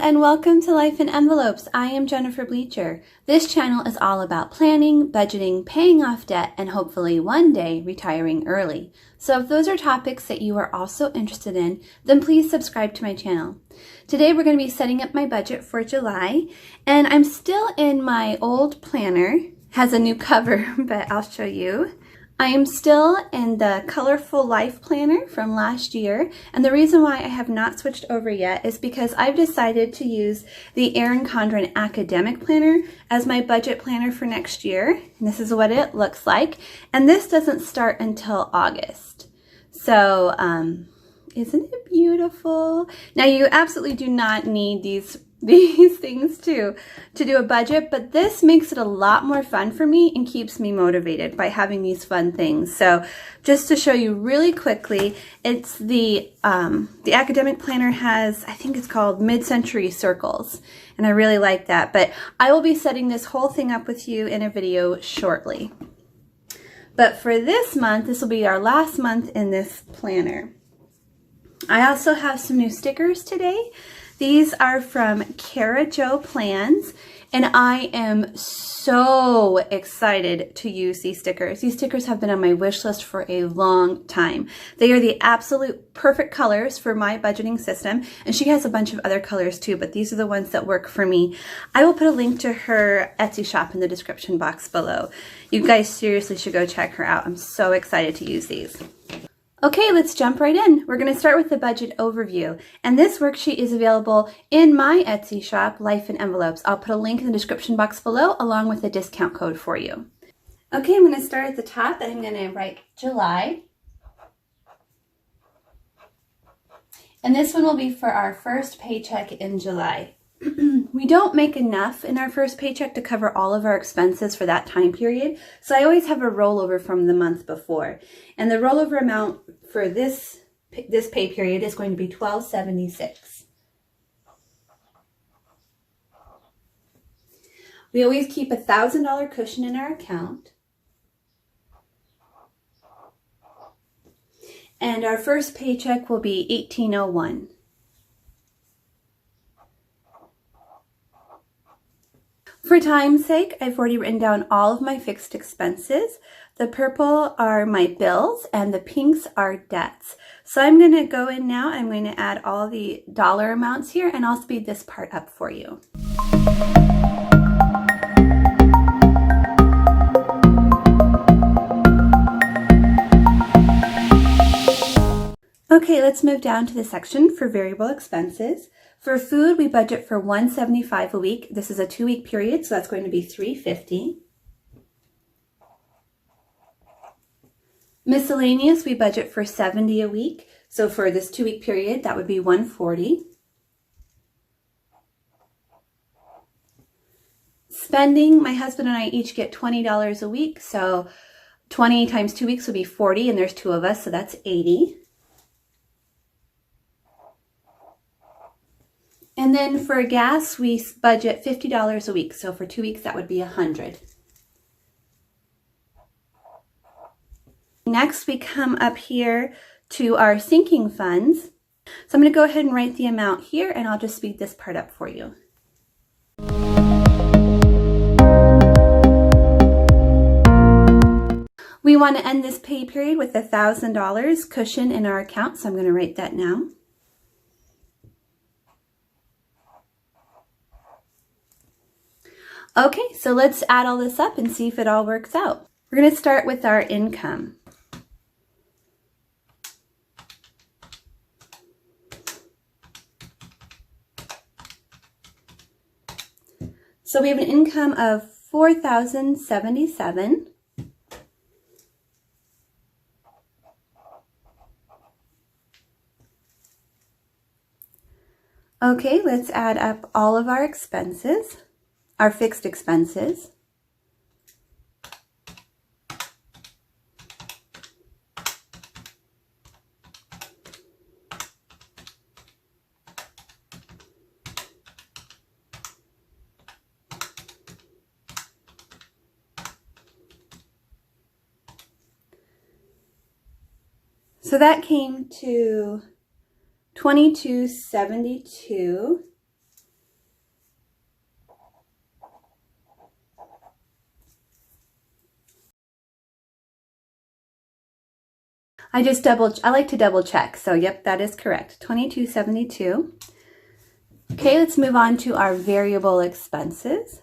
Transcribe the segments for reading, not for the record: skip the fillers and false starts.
and welcome to Life in Envelopes. I am Jennifer Bleacher. This channel is all about planning, budgeting, paying off debt, and hopefully one day retiring early. So if those are topics that you are also interested in, then please subscribe to my channel. Today we're going to be setting up my budget for July, and I'm still in my old planner. Has a new cover, but I'll show you. I am still in the colorful LifePlanner from last year, and the reason why I have not switched over yet is because I've decided to use the Erin Condren Academic Planner as my budget planner for next year. And this is what it looks like, and this doesn't start until August. So, isn't it beautiful? Now, you absolutely do not need these things to do a budget, but this makes it a lot more fun for me and keeps me motivated by having these fun things. So just to show you really quickly, it's the academic planner has, I think it's called mid-century circles, and I really like that. But I will be setting this whole thing up with you in a video shortly. But for this month, this will be our last month in this planner. I also have some new stickers today. These are from Cara Plans, and I am so excited to use these stickers. These stickers have been on my wish list for a long time. They are the absolute perfect colors for my budgeting system, and she has a bunch of other colors too, but these are the ones that work for me. I will put a link to her Etsy shop in the description box below. You guys seriously should go check her out. I'm so excited to use these. Okay, let's jump right in. We're going to start with the budget overview, and this worksheet is available in my Etsy shop, Life in Envelopes. I'll put a link in the description box below along with a discount code for you. Okay, I'm going to start at the top, and I'm going to write July. And this one will be for our first paycheck in July. We don't make enough in our first paycheck to cover all of our expenses for that time period, so I always have a rollover from the month before. And the rollover amount for this pay period is going to be $12.76. We always keep a $1,000 cushion in our account. And our first paycheck will be $18.01. For time's sake, I've already written down all of my fixed expenses. The purple are my bills and the pinks are debts. So I'm going to go in now and I'm going to add all the dollar amounts here, and I'll speed this part up for you. Okay, let's move down to the section for variable expenses. For food, we budget for $175 a week. This is a 2-week period, so that's going to be $350. Miscellaneous, we budget for $70 a week. So for this 2-week period, that would be $140. Spending, my husband and I each get $20 a week. So 20 times 2 weeks would be 40, and there's 2 of us, so that's 80. And then for gas, we budget $50 a week. So for 2 weeks, that would be $100. Next, we come up here to our sinking funds. So I'm going to go ahead and write the amount here, and I'll just speed this part up for you. We want to end this pay period with $1,000 cushion in our account, so I'm going to write that now. Okay, so let's add all this up and see if it all works out. We're going to start with our income. So we have an income of $4,077. Okay, let's add up all of our expenses. Our fixed expenses. So that came to $22.72. I like to double check. So yep, that is correct. $22.72. Okay, let's move on to our variable expenses.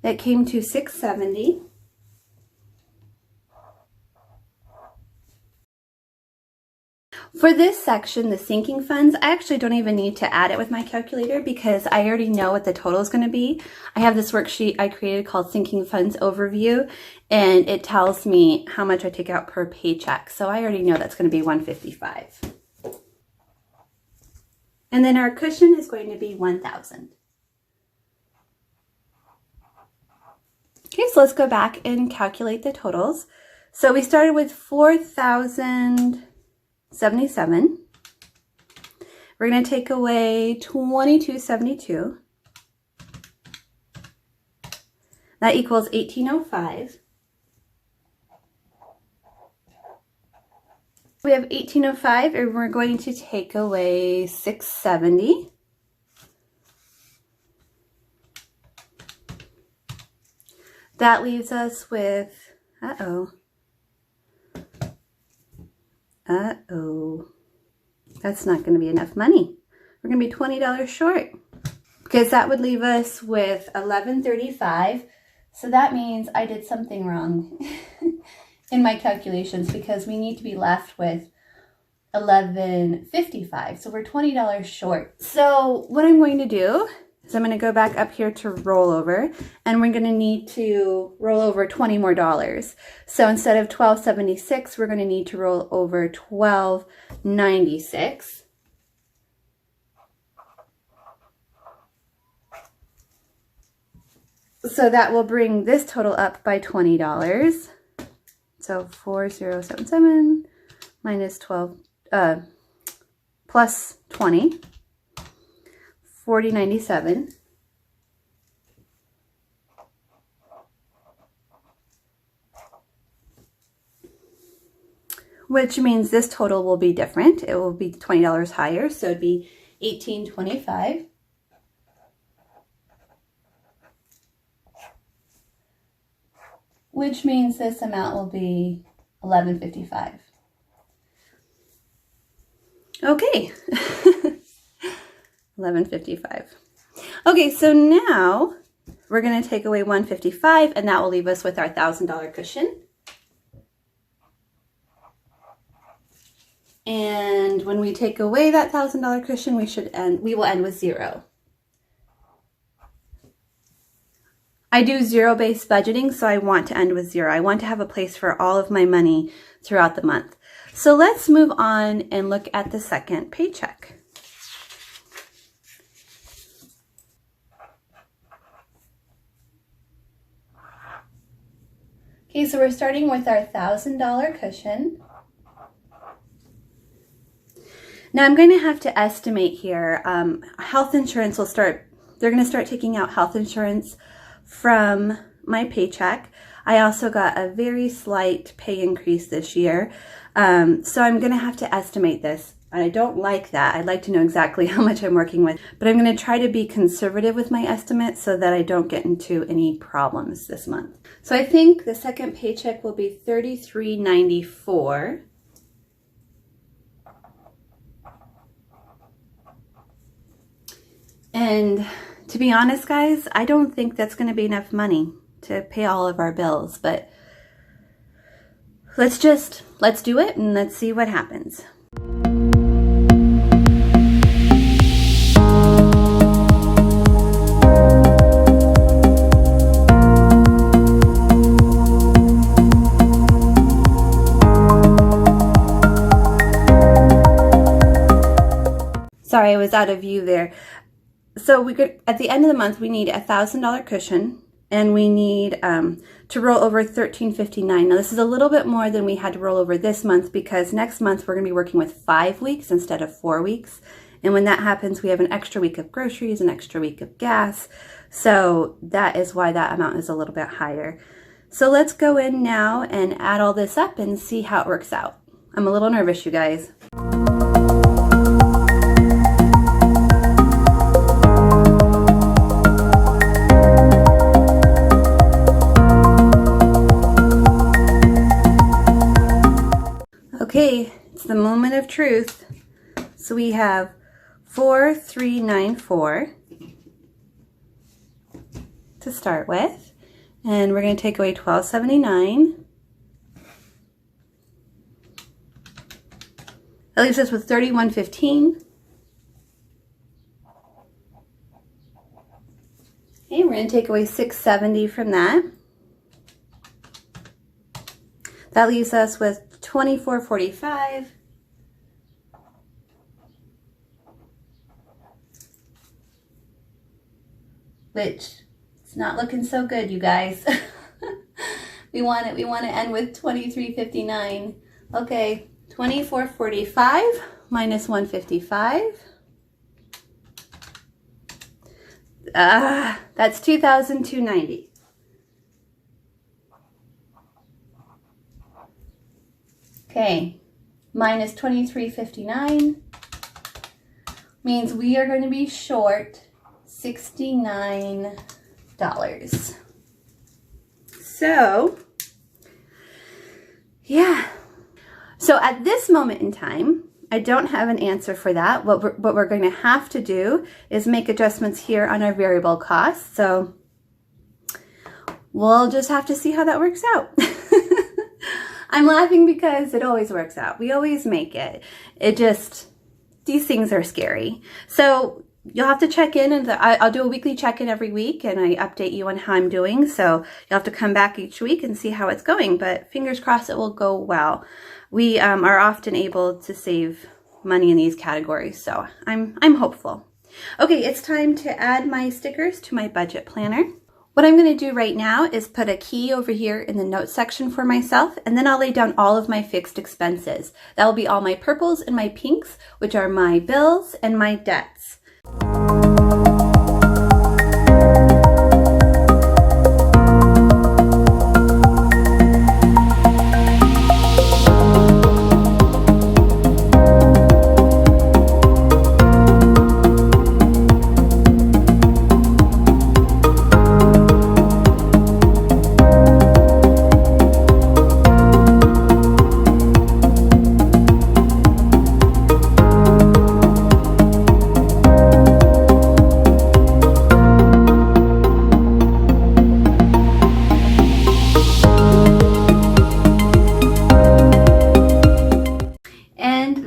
That came to $670. For this section, the sinking funds, I actually don't even need to add it with my calculator because I already know what the total is going to be. I have this worksheet I created called Sinking Funds Overview, and it tells me how much I take out per paycheck. So I already know that's going to be $155. And then our cushion is going to be $1,000. Okay, so let's go back and calculate the totals. So we started with $4,077. We're going to take away $22.72. That equals $1,805. We have $1,805, and we're going to take away $670. That leaves us with, that's not going to be enough money. We're going to be $20 short because that would leave us with $1,135. So that means I did something wrong in my calculations because we need to be left with $1,155. So we're $20 short. So what I'm going to do is I'm going to go back up here to rollover, and we're going to need to roll over $20 more. So instead of $1,276, we're going to need to roll over $1,296. So that will bring this total up by $20. So 4077 minus 12 plus 20. 4097. Which means this total will be different. It will be $20 higher, so it'd be $1,825. Which means this amount will be $1,155. Okay. $1,155. Okay, so now we're going to take away $155, and that will leave us with our $1,000 cushion. And when we take away that $1,000 cushion, we will end with $0. I do zero-based budgeting, so I want to end with $0. I want to have a place for all of my money throughout the month. So let's move on and look at the second paycheck. Okay, so we're starting with our $1,000 cushion. Now I'm going to have to estimate here. Health insurance they're going to start taking out health insurance from my paycheck. I also got a very slight pay increase this year. So I'm going to have to estimate this. I don't like that. I'd like to know exactly how much I'm working with, but I'm going to try to be conservative with my estimate so that I don't get into any problems this month. So I think the second paycheck will be $33.94. And to be honest, guys, I don't think that's going to be enough money to pay all of our bills, but let's do it and let's see what happens. Sorry, I was out of view there. So at the end of the month, we need a $1,000 cushion, and we need to roll over $1,359. Now, this is a little bit more than we had to roll over this month because next month we're going to be working with 5 weeks instead of 4 weeks. And when that happens, we have an extra week of groceries, an extra week of gas. So that is why that amount is a little bit higher. So let's go in now and add all this up and see how it works out. I'm a little nervous, you guys. truth. So we have 4,394 to start with, and we're going to take away 1,279. That leaves us with 3,115. Okay, we're going to take away 670 from that. That leaves us with 2,445. Which it's not looking so good, you guys. we want to end with 2,359. Okay, 2,445 minus 155. That's 2,290. Okay, minus 2,359 means we are going to be short $69. So, yeah. So at this moment in time, I don't have an answer for that. What we're going to have to do is make adjustments here on our variable costs. So we'll just have to see how that works out. I'm laughing because it always works out. We always make it. These things are scary. So you'll have to check in, and I'll do a weekly check-in every week, and I update you on how I'm doing. So you'll have to come back each week and see how it's going, but fingers crossed it will go well. We are often able to save money in these categories, so I'm hopeful. Okay, it's time to add my stickers to my budget planner. What I'm going to do right now is put a key over here in the notes section for myself, and then I'll lay down all of my fixed expenses. That will be all my purples and my pinks, which are my bills and my debts.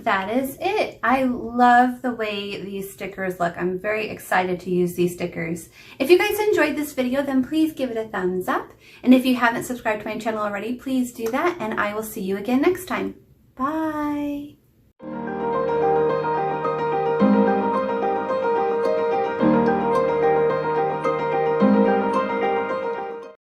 That is it. I love the way these stickers look. I'm very excited to use these stickers. If you guys enjoyed this video, then please give it a thumbs up. And if you haven't subscribed to my channel already, please do that. And I will see you again next time. Bye.